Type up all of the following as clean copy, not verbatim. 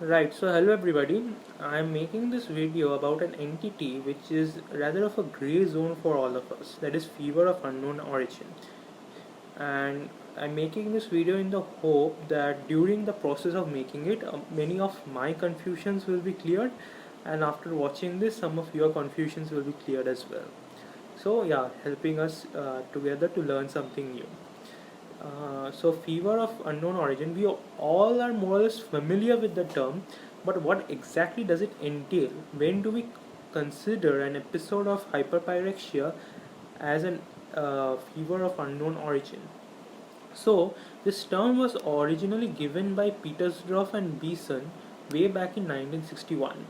Right, so hello everybody. I'm making this video about an entity which is rather of a grey zone for all of us, that is fever of unknown origin. And I'm making this video in the hope that during the process of making it, many of my confusions will be cleared, and after watching this, some of your confusions will be cleared as well. So, yeah, helping us together to learn something new. So fever of unknown origin, we all are more or less familiar with the term, but what exactly does it entail? When do we consider an episode of hyperpyrexia as an fever of unknown origin? So this term was originally given by Petersdorf and Beeson way back in 1961,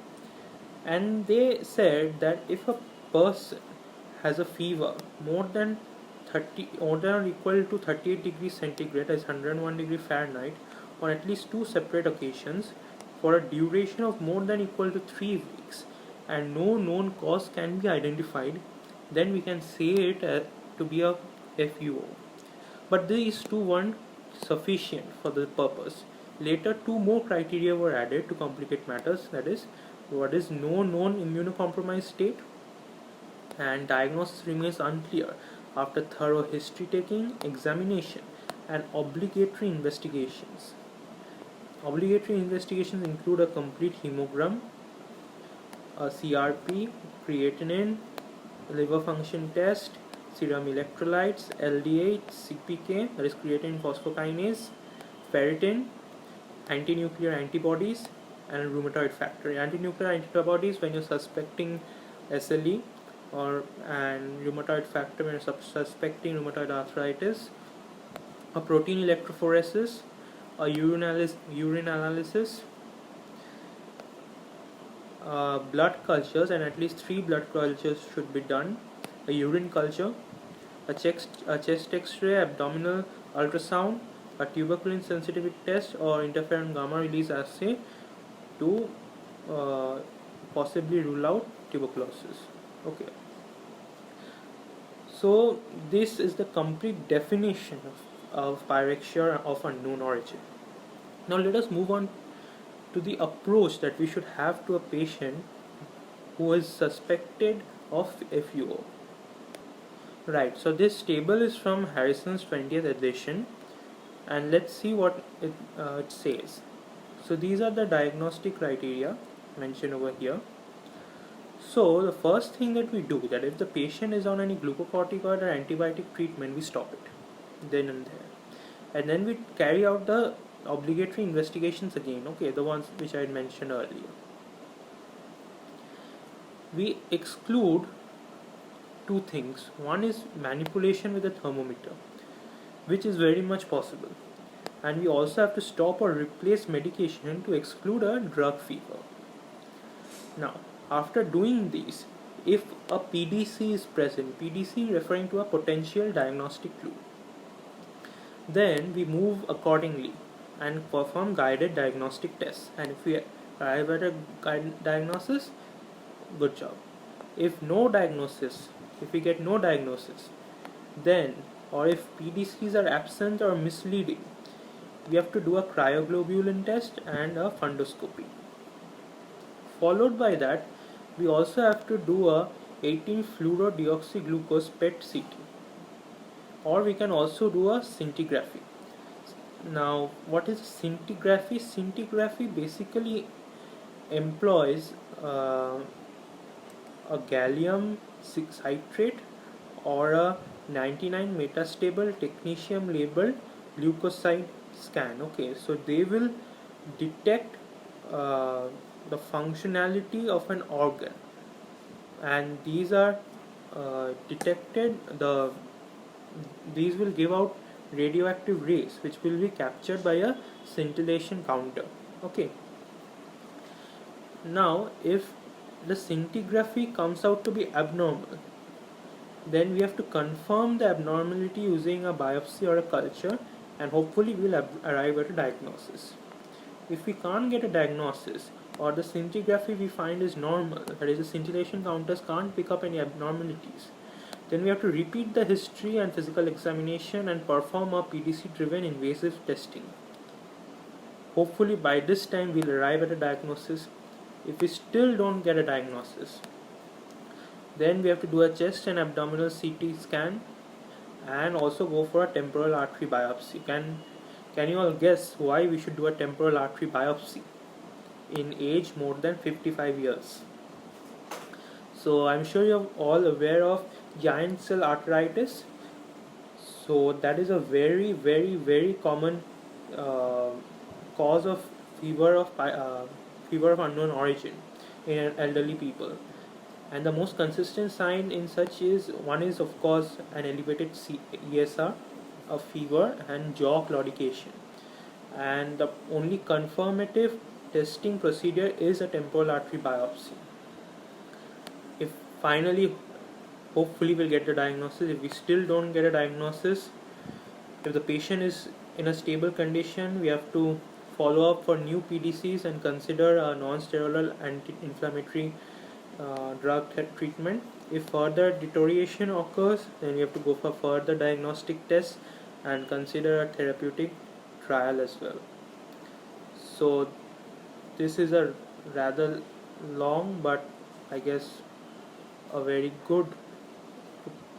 and they said that if a person has a fever more than or equal to 38 degrees centigrade, as 101 degree Fahrenheit, on at least two separate occasions for a duration of more than equal to 3 weeks, and no known cause can be identified, then we can say it to be a FUO. But these two weren't sufficient for the purpose. Later, two more criteria were added to complicate matters, that is, what is no known immunocompromised state, and diagnosis remains unclear after thorough history taking, examination, and obligatory investigations. Obligatory investigations include a complete hemogram, a CRP, creatinine, liver function test, serum electrolytes, LDH, CPK, that is creatine phosphokinase, ferritin, anti-nuclear antibodies, and rheumatoid factor. Anti-nuclear antibodies when you're suspecting SLE, or and rheumatoid factor when you're suspecting rheumatoid arthritis, a protein electrophoresis, a urine analysis, blood cultures, and at least 3 blood cultures should be done, a urine culture, a chest x-ray, abdominal ultrasound, a tuberculin sensitivity test or interferon gamma release assay to possibly rule out tuberculosis. Okay, so this is the complete definition of pyrexia of unknown origin. Now let us move on to the approach that we should have to a patient who is suspected of FUO. Right, so this table is from Harrison's 20th edition, and let's see what it says. So these are the diagnostic criteria mentioned over here. So the first thing that we do, that if the patient is on any glucocorticoid or antibiotic treatment, we stop it then and there, and then we carry out the obligatory investigations again. Okay, the ones which I had mentioned earlier. We exclude two things. One is manipulation with a thermometer, which is very much possible, and we also have to stop or replace medication to exclude a drug fever. Now, after doing these, if a PDC is present, PDC referring to a potential diagnostic clue, then we move accordingly and perform guided diagnostic tests. And if we arrive at a guided diagnosis, good job. If we get no diagnosis, then, or if PDCs are absent or misleading, we have to do a cryoglobulin test and a fundoscopy. Followed by that, we also have to do a 18-fluorodeoxyglucose PET CT, or we can also do a scintigraphy. Now, what is scintigraphy? Scintigraphy basically employs a gallium citrate or a 99 metastable technetium labeled leukocyte scan. Okay, so they will detect the functionality of an organ, and these are detected, these will give out radioactive rays which will be captured by a scintillation counter. Okay, now if the scintigraphy comes out to be abnormal, then we have to confirm the abnormality using a biopsy or a culture, and hopefully we will arrive at a diagnosis. If we can't get a diagnosis, or the scintigraphy we find is normal, that is, the scintillation counters can't pick up any abnormalities, then we have to repeat the history and physical examination and perform a PDC driven invasive testing. Hopefully by this time we'll arrive at a diagnosis. If we still don't get a diagnosis, then we have to do a chest and abdominal CT scan and also go for a temporal artery biopsy. Can you all guess why we should do a temporal artery biopsy in age more than 55 years? So I'm sure you're all aware of giant cell arteritis. So that is a very common uh, cause of fever of fever of unknown origin in elderly people. And the most consistent sign in such is one is of course an elevated ESR, a fever, and jaw claudication. And the only confirmative testing procedure is a temporal artery biopsy. If finally, hopefully, we'll get the diagnosis. If we still don't get a diagnosis, if the patient is in a stable condition, we have to follow up for new PDCs and consider a non-steroidal anti-inflammatory drug treatment. If further deterioration occurs, then we have to go for further diagnostic tests and consider a therapeutic trial as well. So this is a rather long but I guess a very good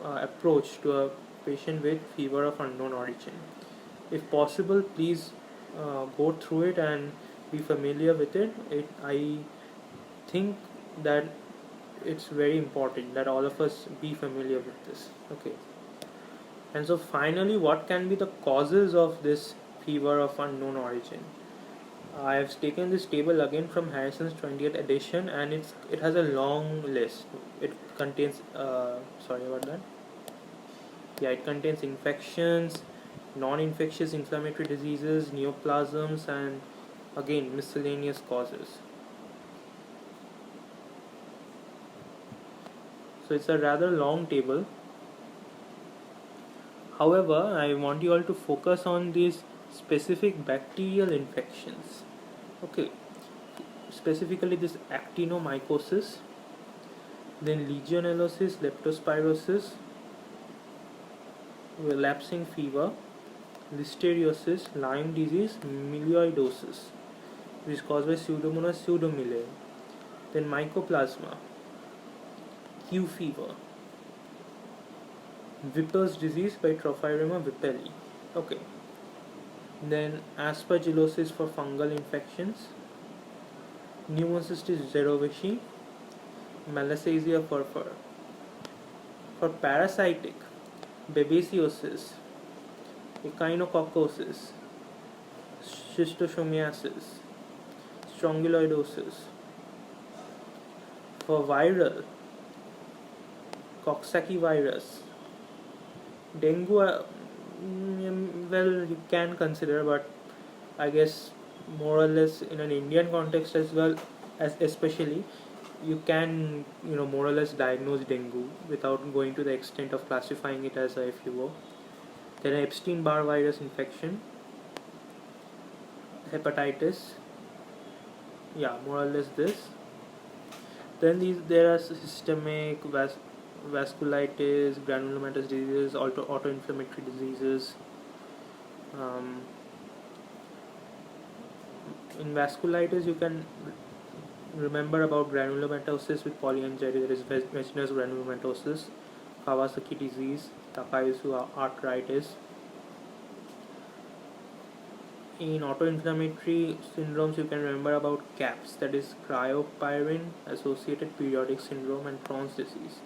approach to a patient with fever of unknown origin. If possible, please go through it and be familiar with it. I think that it's very important that all of us be familiar with this. Okay. And so finally, what can be the causes of this fever of unknown origin? I have taken this table again from Harrison's 20th edition, and it has a long list. It contains sorry about that. Yeah, it contains infections, non-infectious inflammatory diseases, neoplasms, and again miscellaneous causes. So it's a rather long table. However, I want you all to focus on these specific bacterial infections. Okay, specifically this actinomycosis, then legionellosis, leptospirosis, relapsing fever, listeriosis, Lyme disease, melioidosis, which is caused by Pseudomonas pseudomylae, then mycoplasma, Q fever, Whipple's disease by Trophirema whippeli. Okay. Then aspergillosis for fungal infections, pneumocystis zerovicii, Malassezia furfur. For parasitic, babesiosis, echinococcosis, schistosomiasis, strongyloidosis. For viral, Coxsackie virus, dengue, well, you can consider, but I guess more or less in an Indian context as well, as especially, you can more or less diagnose dengue without going to the extent of classifying it as a FUO. Then Epstein-Barr virus infection, hepatitis, yeah, more or less this. Then there are systemic vasculitis, granulomatous diseases, autoinflammatory diseases. In vasculitis, you can remember about granulomatosis with polyangiitis, there is vaginous granulomatosis, Kawasaki disease, Takayusu arteritis. In autoinflammatory syndromes, you can remember about CAPS, that is cryopyrin associated periodic syndrome, and Crohn's disease.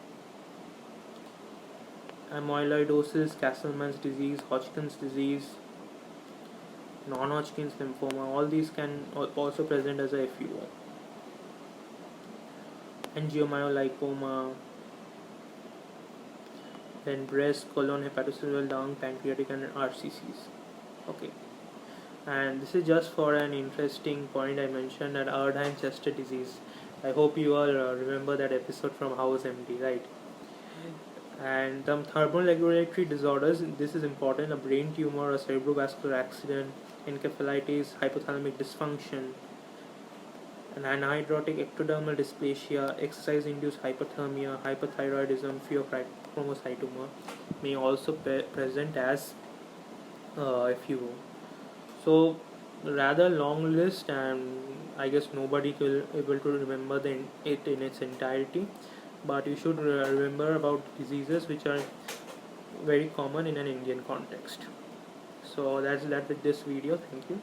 Amyloidosis, Castleman's disease, Hodgkin's disease, non-Hodgkin's lymphoma, all these can also present as a FUO. Angiomyolipoma, then breast, colon, hepatocellular, lung, pancreatic, and RCCs. Okay. And this is just for an interesting point I mentioned at Erdheim-Chester disease. I hope you all remember that episode from House MD, right? And the thermoregulatory disorders, this is important: a brain tumor, a cerebrovascular accident, encephalitis, hypothalamic dysfunction, an anhydrotic ectodermal dysplasia, exercise-induced hypothermia, hypothyroidism, pheochromocytoma may also present as FUO. So rather long list, and I guess nobody will able to remember it in its entirety. But you should remember about diseases which are very common in an Indian context. So that's that with this video. Thank you.